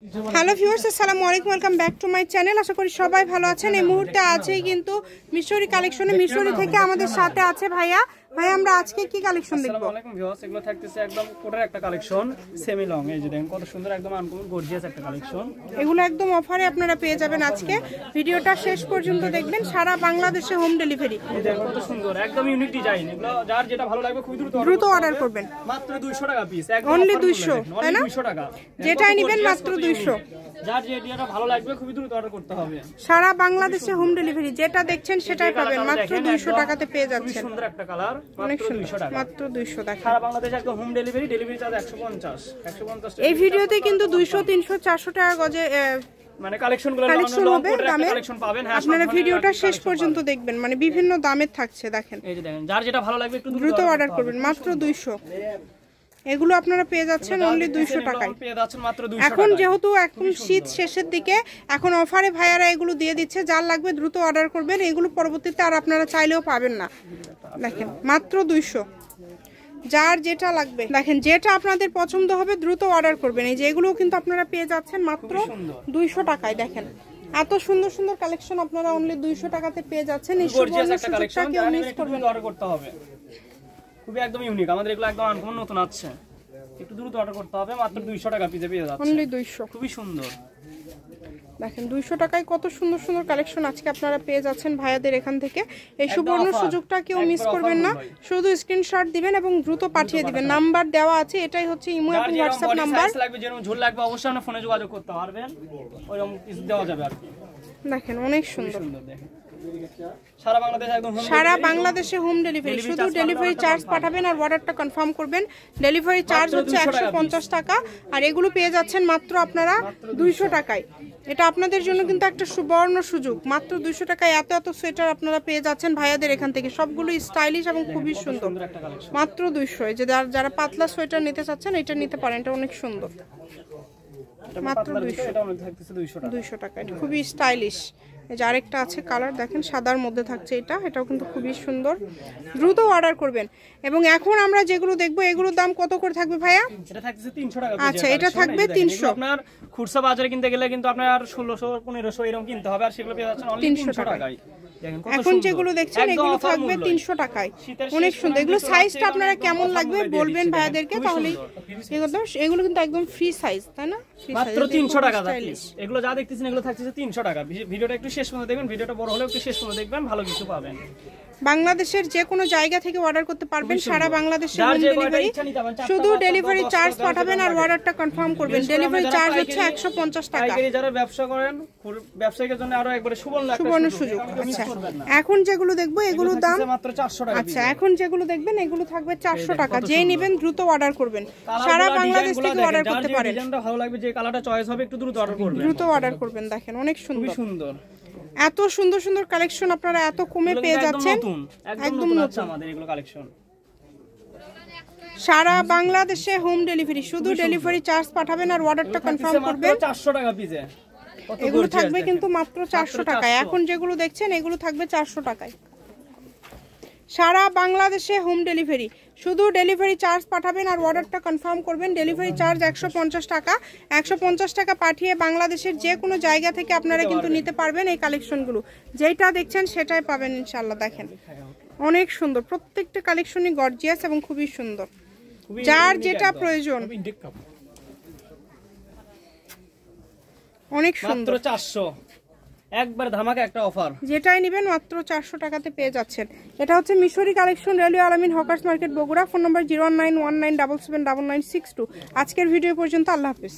Hello viewers, আসসালামু আলাইকুম, welcome back to my channel. আশা করি সবাই ভালো আছেন। এই মুহূর্তে আছেই কিন্তু মিশরি কালেকশনে, মিশরি থেকে আমাদের সাথে আছে ভাইয়া। ভাই, আমরা আজকে কি কালেকশন দেখব? আসসালামু আলাইকুম ভিউয়ার্স, এগুলো থাকতেছে একদম কোটের একটা কালেকশন, সেমি লং। এই যে দেখেন কত সুন্দর, একদম আনকমন গর্জিয়াস একটা কালেকশন। এগুলো একদম অফারে আপনারা পেয়ে যাবেন আজকে। ভিডিওটা শেষ পর্যন্ত দেখবেন, সারা বাংলাদেশে হোম ডেলিভারি। এই দেখেন কত সুন্দর, একদম ইউনিক ডিজাইন। এগুলো যার যেটা ভালো লাগবে খুব দ্রুত অর্ডার করবেন। মাত্র 200 টাকা পিস, একদম অনলি 200, তাই না? 200 টাকা যেটাই নেবেন মাত্র 200। যার যেটা ভালো লাগবে খুব দ্রুত অর্ডার করতে হবে। সারা বাংলাদেশে হোম ডেলিভারি, যেটা দেখছেন সেটাই পাবেন মাত্র 200 টাকাতে পেয়ে যাচ্ছেন। সুন্দর একটা কালার, অনেক মাত্র সুন্দর, 200 টাকা। মাত্র 200 টাকা। সারা বাংলাদেশে একদম হোম ডেলিভারি, ডেলিভারি চার্জ 150 টাকা। এই ভিডিওতে কিন্তু 200 300 400 টাকা গজে মানে কালেকশনগুলো হবে দামে। আপনারা ভিডিওটা শেষ পর্যন্ত দেখবেন, মানে বিভিন্ন দামের থাকছে। দেখেন, এই যে দেখেন, যার যেটা ভালো লাগবে একটু দ্রুত অর্ডার করবেন। মাত্র 200 এগুলো আপনারা পেয়ে যাচ্ছেন অনলি 200 টাকায়। এখন যেহেতু এখন শীত শেষের দিকে, এখন অফারে ভাইয়ারা এগুলো দিয়ে দিচ্ছে। যার লাগবে দ্রুত অর্ডার করবেন। এগুলো পরবর্তীতে আর আপনারা চাইলেও পাবেন না। দেখেন মাত্র 200, যার যেটা লাগবে দেখেন, যেটা আপনাদের পছন্দ হবে দ্রুত অর্ডার করবেন। এই যে এগুলোও কিন্তু আপনারা পেয়ে যাচ্ছেন মাত্র 200 টাকায়। দেখেন এত সুন্দর সুন্দর কালেকশন আপনারা অনলি 200 টাকাতে পেয়ে যাচ্ছেন। এই সুবর্ণ সুযোগটা কেউ মিস করবেন না। অর্ডার করতে হবে, খুবই একদম ইউনিক। আমাদের এগুলো একদম আনকমন নতুন আছে, একটু দ্রুত অর্ডার করতে হবে। মাত্র 200 টাকা পিসে পেয়ে যাচ্ছে, অনলি 200। খুবই সুন্দর। দেখেন 200 টাকায় কত সুন্দর সুন্দর কালেকশন আজকে আপনারা পেয়ে যাচ্ছেন ভাইয়াদের এখান থেকে। এই সুবর্ণ সুযোগটা কেউ মিস করবেন না। শুধু স্ক্রিনশট দিবেন এবং দ্রুত পাঠিয়ে দিবেন। নাম্বার দেওয়া আছে, এটাই হচ্ছে ইমো এবং হোয়াটসঅ্যাপ নাম্বার। লাগবে যেরকম ঝোল লাগবে অবশ্যই আপনি ফোনে যোগাযোগ করতে পারবেন, ওইরকম কিছু দেওয়া যাবে আর কি। দেখেন অনেক সুন্দর। দেখেন সারা বাংলাদেশে একদম সারা বাংলাদেশে হোম ডেলিভারি। শুধু ডেলিভারি চার্জ পাঠাবেন আর অর্ডারটা কনফার্ম করবেন। ডেলিভারি চার্জ হচ্ছে 150 টাকা। আর এগুলো পেয়ে যাচ্ছেন মাত্র আপনারা 200 টাকায়। এটা আপনাদের জন্য কিন্তু একটা সুবর্ণ সুযোগ। মাত্র 200 টাকায় এত এত সোয়েটার আপনারা পেয়ে যাচ্ছেন ভাইয়াদের এখান থেকে। সবগুলো স্টাইলিশ এবং খুবই সুন্দর। মাত্র 200। যে যারা পাতলা সোয়েটার নিতে চাচ্ছেন এটা নিতে পারেন, এটা অনেক সুন্দর। মাত্র 200 টাকা। এটা খুবই স্টাইলিশ। এই যে আরেকটা আছে কালার, দেখেন সাদার মধ্যে থাকছে এটা, এটাও কিন্তু খুবই সুন্দর। দ্রুত অর্ডার করবেন। এবং এখন আমরা যেগুলো দেখবো এগুলোর দাম কত করে থাকবে ভাইয়া? এটা থাকছে 300 টাকা। আচ্ছা, এটা থাকবে 300। আপনার খুচরা বাজারে কিনতে গেলে কিন্তু আপনার 1600 1500 এরকম কিনতে হবে, আর সেগুলো পেয়ে যাচ্ছেন অনলি 300 টাকায়। এখন যেগুলো দেখছেন এগুলো থাকবে 300 টাকায়। অনেক সুন্দর। এগুলো সাইজটা আপনারা কেমন লাগবে বলবেন ভাইয়াদেরকে, তাহলেই এগুলো কিন্তু একদম ফ্রি সাইজ, তাই না? মাত্র 300 টাকা পিস। এগুলো যা দেখতেছেন এগুলো থাকছে 300 টাকা। ভিডিওটা একটু শেষ পর্যন্ত দেখবেন, ভিডিওটা বড় হলেও একটু শেষ পর্যন্ত দেখবেন, ভালো কিছু পাবেন। বাংলাদেশের যে কোনো জায়গা থেকে অর্ডার করতে পারবেন। সারা বাংলাদেশে হোম ডেলিভারি। শুধু ডেলিভারি চার্জ পাঠাবেন আর অর্ডারটা কনফার্ম করবেন। ডেলিভারি চার্জ হচ্ছে 150 টাকা। যারা ব্যবসা করেন, ব্যবসায়ীদের জন্য আরো একবারে সুবর্ণ সুযোগ। আচ্ছা, এখন যেগুলো দেখবো এগুলোর দাম মাত্র 400 টাকা। আচ্ছা, এখন যেগুলো দেখবেন এগুলো থাকবে 400 টাকা। যেই নেবেন দ্রুত অর্ডার করবেন। সারা বাংলাদেশ থেকে অর্ডার করতে পারেন। ডিজাইনটা ভালো লাগবে, যে কালারটা চয়েস হবে একটু দ্রুত অর্ডার করবেন। দ্রুত অর্ডার করবেন। দেখেন অনেক সুন্দর সুন্দর। এত সুন্দর সুন্দর কালেকশন আপনারা এত কমে পেয়ে যাচ্ছেন। একদম নতুন আমাদের এগুলো কালেকশন। সারা বাংলাদেশে হোম ডেলিভারি। শুধু ডেলিভারি চার্জ পাঠাবেন আর অর্ডারটা কনফার্ম করবেন। 400 টাকা পিসে এগুলো থাকবে কিন্তু মাত্র 400 টাকায়। এখন যেগুলো দেখছেন এগুলো থাকবে 400 টাকায়। সারা বাংলাদেশে হোম ডেলিভারি। শুধু ডেলিভারি চার্জ পাঠাবেন আর অর্ডারটা কনফার্ম করবেন। ডেলিভারি চার্জ 150 টাকা। 150 টাকা পাঠিয়ে বাংলাদেশের যে কোনো জায়গা থেকে আপনারা কিন্তু নিতে পারবেন এই কালেকশনগুলো। যেটা দেখছেন সেটাই পাবেন ইনশাআল্লাহ। দেখেন অনেক সুন্দর, প্রত্যেকটা কালেকশনই গর্জিয়াস এবং খুবই সুন্দর। যার যেটা প্রয়োজন অনেক সুন্দর। 400, একবার ধামাকা একটা অফার। যেটাই নেবেন মাত্র 400 টাকাতে পেয়ে যাচ্ছেন। এটা হচ্ছে মিশরি কালেকশন, রেলওয়ে আলামিন হকার্স মার্কেট বগুড়া। ফোন নম্বর 01919779962। আজকের ভিডিও পর্যন্ত, আল্লাহ হাফেজ।